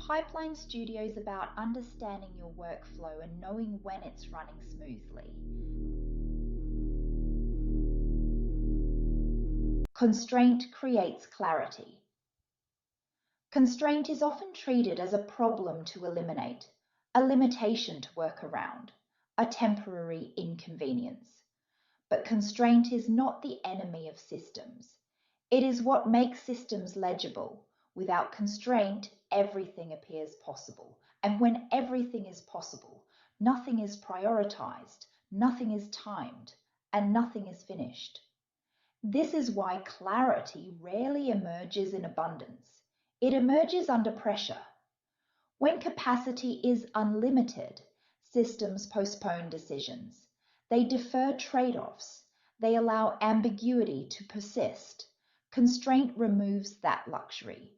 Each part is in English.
Pipeline Studio is about understanding your workflow and knowing when it's running smoothly. Constraint creates clarity. Constraint is often treated as a problem to eliminate, a limitation to work around, a temporary inconvenience. But constraint is not the enemy of systems. It is what makes systems legible. Without constraint, everything appears possible. And when everything is possible, nothing is prioritized, nothing is timed, and nothing is finished. This is why clarity rarely emerges in abundance. It emerges under pressure. When capacity is unlimited, systems postpone decisions. They defer trade-offs. They allow ambiguity to persist. Constraint removes that luxury.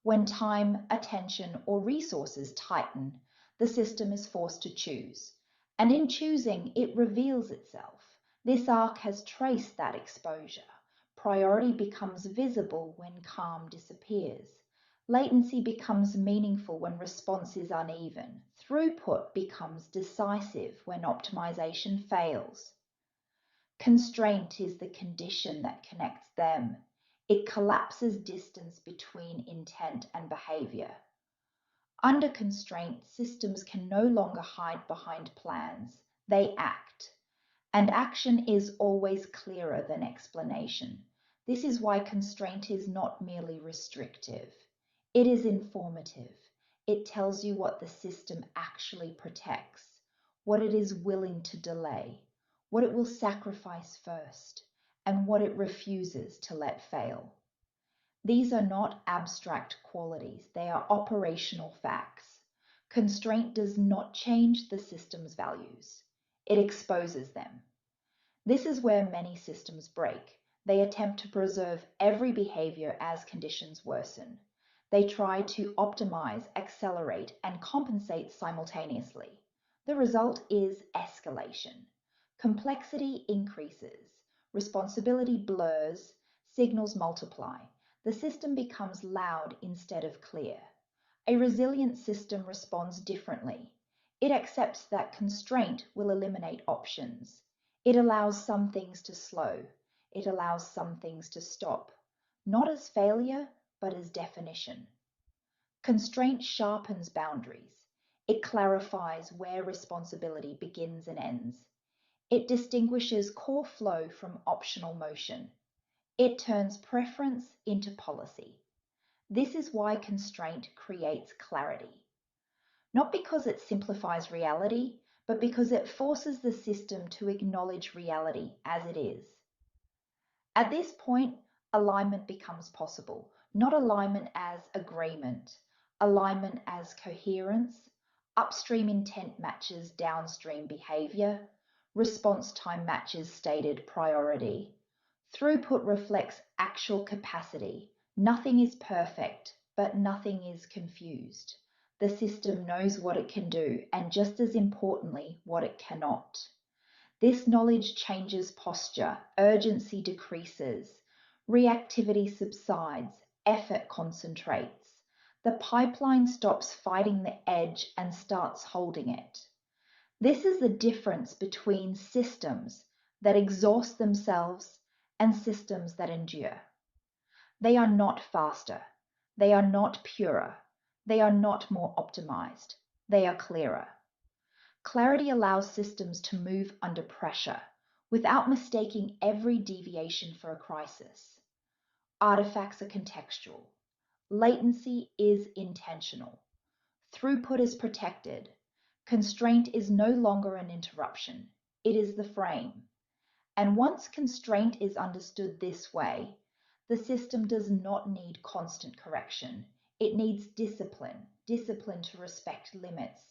When time, attention, or resources tighten, the system is forced to choose. And in choosing, it reveals itself. This arc has traced that exposure. Priority becomes visible when calm disappears. Latency becomes meaningful when response is uneven. Throughput becomes decisive when optimization fails. Constraint is the condition that connects them. It collapses distance between intent and behavior. Under constraint, systems can no longer hide behind plans. They act. And action is always clearer than explanation. This is why constraint is not merely restrictive. It is informative. It tells you what the system actually protects, what it is willing to delay, what it will sacrifice first, and what it refuses to let fail. These are not abstract qualities, they are operational facts. Constraint does not change the system's values, it exposes them. This is where many systems break. They attempt to preserve every behavior as conditions worsen. They try to optimize, accelerate, and compensate simultaneously. The result is escalation. Complexity increases, responsibility blurs, signals multiply. The system becomes loud instead of clear. A resilient system responds differently. It accepts that constraint will eliminate options. It allows some things to slow. It allows some things to stop, not as failure, but as definition. Constraint sharpens boundaries. It clarifies where responsibility begins and ends. It distinguishes core flow from optional motion. It turns preference into policy. This is why constraint creates clarity. Not because it simplifies reality, but because it forces the system to acknowledge reality as it is. At this point, alignment becomes possible, not alignment as agreement, alignment as coherence. Upstream intent matches downstream behavior, response time matches stated priority. Throughput reflects actual capacity. Nothing is perfect, but nothing is confused. The system knows what it can do, and just as importantly, what it cannot. This knowledge changes posture, urgency decreases, reactivity subsides, effort concentrates. The pipeline stops fighting the edge and starts holding it. This is the difference between systems that exhaust themselves and systems that endure. They are not faster. They are not purer. They are not more optimized. They are clearer. Clarity allows systems to move under pressure without mistaking every deviation for a crisis. Artifacts are contextual. Latency is intentional. Throughput is protected. Constraint is no longer an interruption. It is the frame. And once constraint is understood this way, the system does not need constant correction. It needs discipline, discipline to respect limits,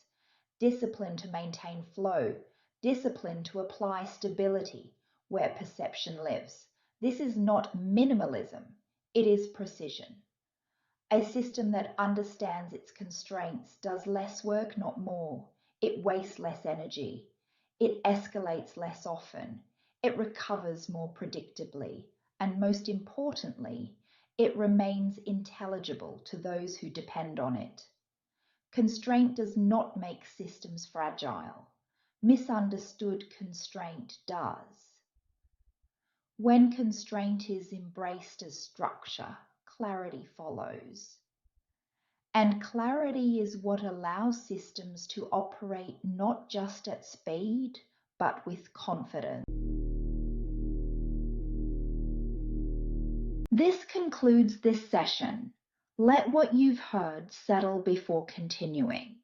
discipline to maintain flow, discipline to apply stability where perception lives. This is not minimalism, it is precision. A system that understands its constraints does less work, not more. It wastes less energy. It escalates less often. It recovers more predictably. And most importantly, it remains intelligible to those who depend on it. Constraint does not make systems fragile. Misunderstood constraint does. When constraint is embraced as structure, clarity follows. And clarity is what allows systems to operate not just at speed, but with confidence. This concludes this session. Let what you've heard settle before continuing.